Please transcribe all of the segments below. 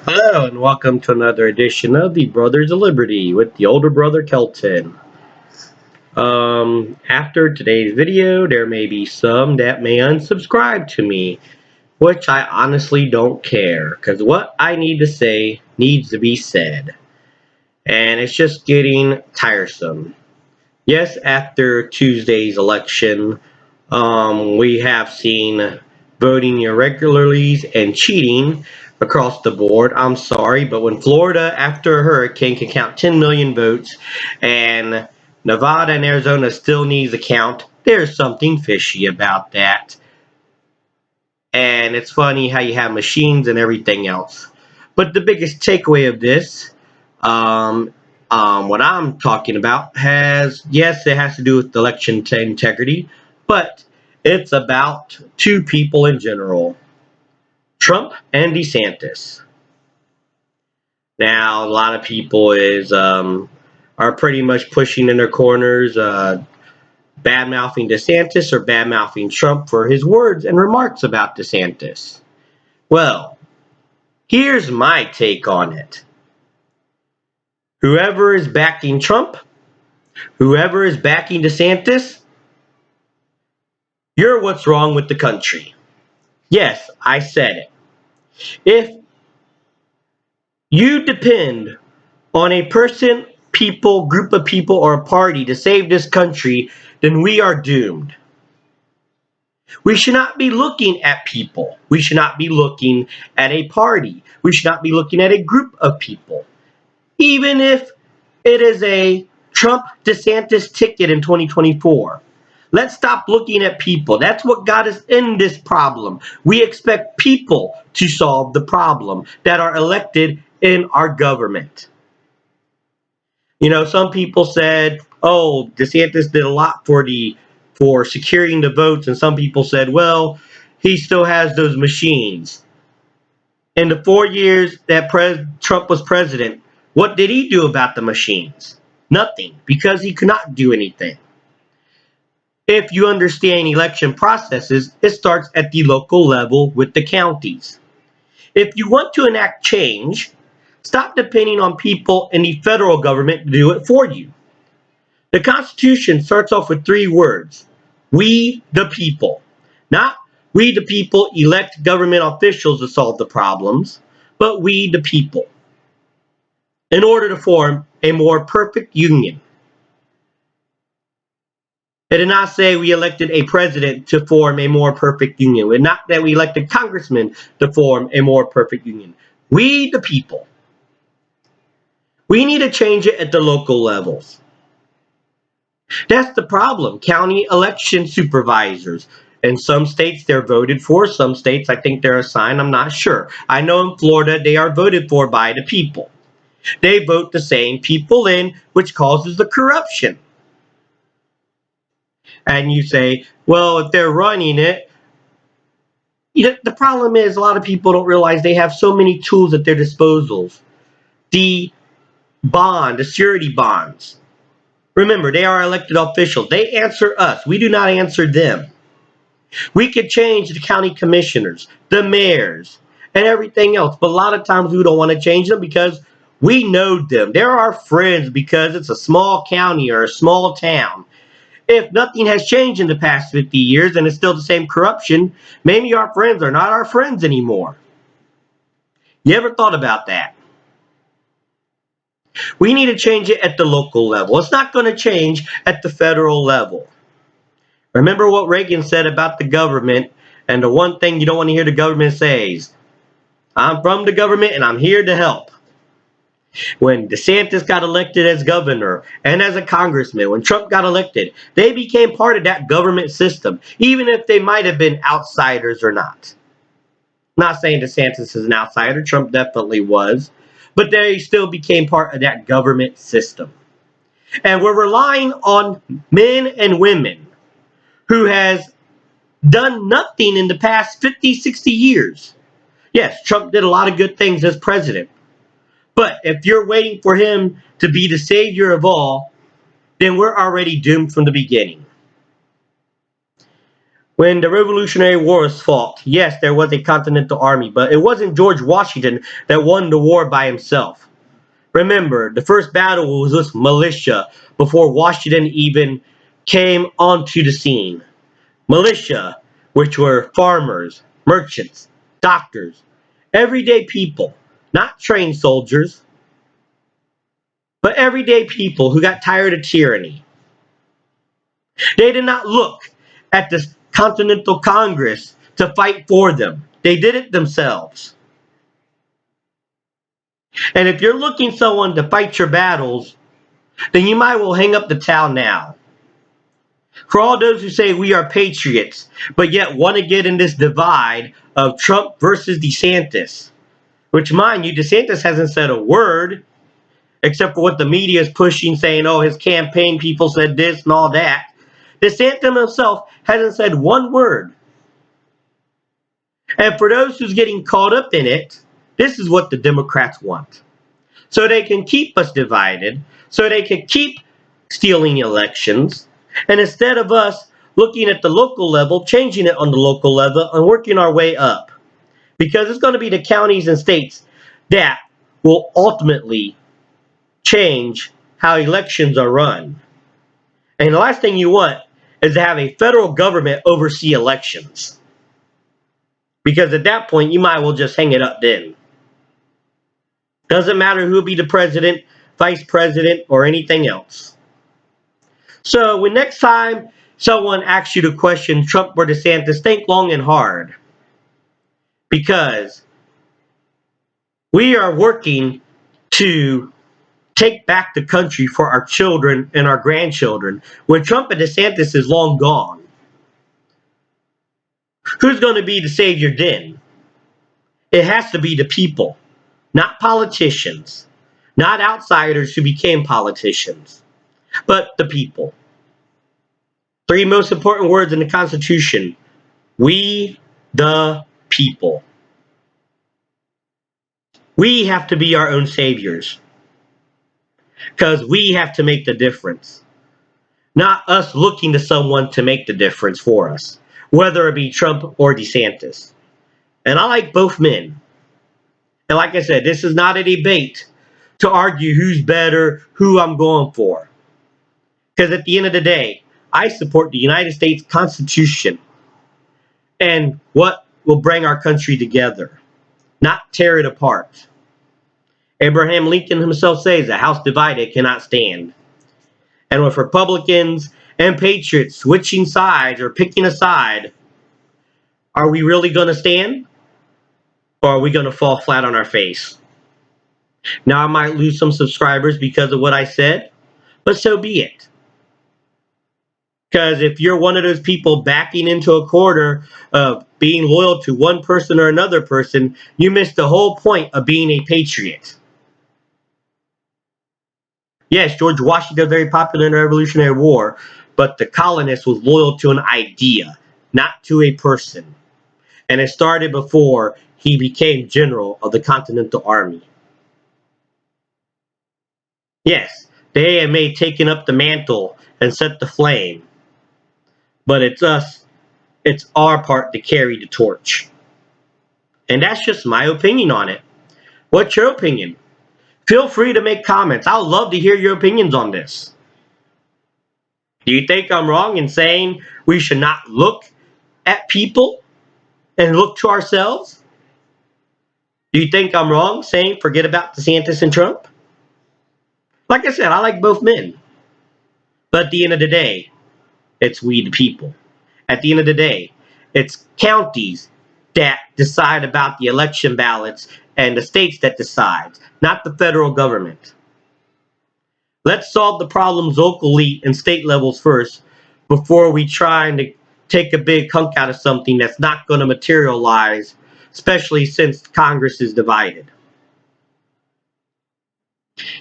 Hello and welcome to another edition of the Brothers of Liberty with the older brother Kelton. After today's video, there may be some that may unsubscribe to me, which I honestly don't care, because what I need to say needs to be said, and it's just getting tiresome. Yes, after Tuesday's election, we have seen voting irregularities and cheating across the board. I'm sorry, but when Florida, after a hurricane, can count 10 million votes and Nevada and Arizona still needs a count, there's something fishy about that. And it's funny how you have machines and everything else. But the biggest takeaway of this, um, what I'm talking about, yes, it has to do with election integrity, but it's about two people in general, Trump and DeSantis. Now, a lot of people are pretty much pushing in their corners, bad mouthing DeSantis or bad mouthing Trump for his words and remarks about DeSantis. Well, here's my take on it. Whoever is backing Trump, whoever is backing DeSantis, you're what's wrong with the country. Yes, I said it. If you depend on a person, people, group of people, or a party to save this country, then we are doomed. We should not be looking at people. We should not be looking at a party. We should not be looking at a group of people. Even if it is a Trump DeSantis ticket in 2024. Let's stop looking at people. That's what got us in this problem. We expect people to solve the problem that are elected in our government. You know, some people said, "Oh, DeSantis did a lot for securing the votes," and some people said, "Well, he still has those machines." In the 4 years that Trump was president, what did he do about the machines? Nothing, because he could not do anything. If you understand election processes, it starts at the local level with the counties. If you want to enact change, stop depending on people in the federal government to do it for you. The Constitution starts off with three words: we the people. Not we the people elect government officials to solve the problems, but we the people, in order to form a more perfect union. It did not say we elected a president to form a more perfect union. It did not that we elected congressmen to form a more perfect union. We the people. We need to change it at the local levels. That's the problem. County election supervisors. In some states, they're voted for. Some states, I think they're assigned. I'm not sure. I know in Florida, they are voted for by the people. They vote the same people in, which causes the corruption. And you say, well, if they're running it, the problem is a lot of people don't realize they have so many tools at their disposals. The the surety bonds. Remember, they are elected officials. They answer us. We do not answer them. We could change the county commissioners, the mayors, and everything else. But a lot of times we don't want to change them because we know them. They're our friends because it's a small county or a small town. If nothing has changed in the past 50 years and it's still the same corruption, maybe our friends are not our friends anymore. You ever thought about that? We need to change it at the local level. It's not going to change at the federal level. Remember what Reagan said about the government, and the one thing you don't want to hear the government say is, I'm from the government and I'm here to help. When DeSantis got elected as governor and as a congressman, when Trump got elected, they became part of that government system, even if they might have been outsiders or not. I'm not saying DeSantis is an outsider, Trump definitely was, but they still became part of that government system. And we're relying on men and women who has done nothing in the past 50, 60 years. Yes, Trump did a lot of good things as president. But if you're waiting for him to be the savior of all, then we're already doomed from the beginning. When the Revolutionary War was fought, yes, there was a Continental Army, but it wasn't George Washington that won the war by himself. Remember, the first battle was with militia before Washington even came onto the scene. Militia, which were farmers, merchants, doctors, everyday people, not trained soldiers, but everyday people who got tired of tyranny. They did not look at the Continental Congress to fight for them. They did it themselves. And if you're looking someone to fight your battles, then you might well hang up the towel now. For all those who say we are patriots, but yet want to get in this divide of Trump versus DeSantis, which, mind you, DeSantis hasn't said a word except for what the media is pushing, saying, oh, his campaign people said this and all that. DeSantis himself hasn't said one word. And for those who's getting caught up in it, this is what the Democrats want. So they can keep us divided, so they can keep stealing elections, and instead of us looking at the local level, changing it on the local level, and working our way up. Because it's going to be the counties and states that will ultimately change how elections are run. And the last thing you want is to have a federal government oversee elections. Because at that point, you might well just hang it up then. Doesn't matter who will be the president, vice president, or anything else. So when next time someone asks you to question Trump or DeSantis, think long and hard. Because we are working to take back the country for our children and our grandchildren when Trump and DeSantis is long gone. Who's going to be the savior then? It has to be the people, not politicians, not outsiders who became politicians, but the people. 3 most important words in the Constitution: we the people. We have to be our own saviors because we have to make the difference, not us looking to someone to make the difference for us, whether it be Trump or DeSantis. And I like both men. And like I said, this is not a debate to argue who's better, who I'm going for. Because at the end of the day, I support the United States Constitution and what will bring our country together, not tear it apart. Abraham Lincoln himself says, a house divided cannot stand. And with Republicans and patriots switching sides or picking a side, are we really going to stand? Or are we going to fall flat on our face? Now I might lose some subscribers because of what I said, but so be it. Because if you're one of those people backing into a corner of being loyal to one person or another person, you miss the whole point of being a patriot. Yes, George Washington was very popular in the Revolutionary War, but the colonist was loyal to an idea, not to a person. And it started before he became general of the Continental Army. Yes, they may have taken up the mantle and set the flame, but it's us, it's our part to carry the torch. And that's just my opinion on it. What's your opinion? Feel free to make comments. I would love to hear your opinions on this. Do you think I'm wrong in saying we should not look at people and look to ourselves? Do you think I'm wrong saying forget about DeSantis and Trump? Like I said, I like both men. But at the end of the day, it's we the people. At the end of the day, it's counties that decide about the election ballots and the states that decide, not the federal government. Let's solve the problems locally and state levels first before we try to take a big hunk out of something that's not going to materialize, especially since Congress is divided.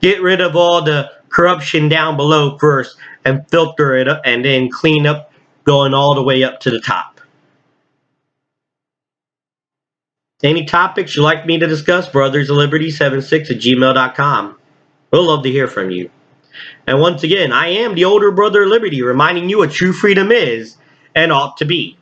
Get rid of all the corruption down below first and filter it up and then clean up going all the way up to the top. Any topics you'd like me to discuss, brothersofliberty76@gmail.com. We'll love to hear from you. And once again, I am the older brother of liberty, reminding you what true freedom is and ought to be.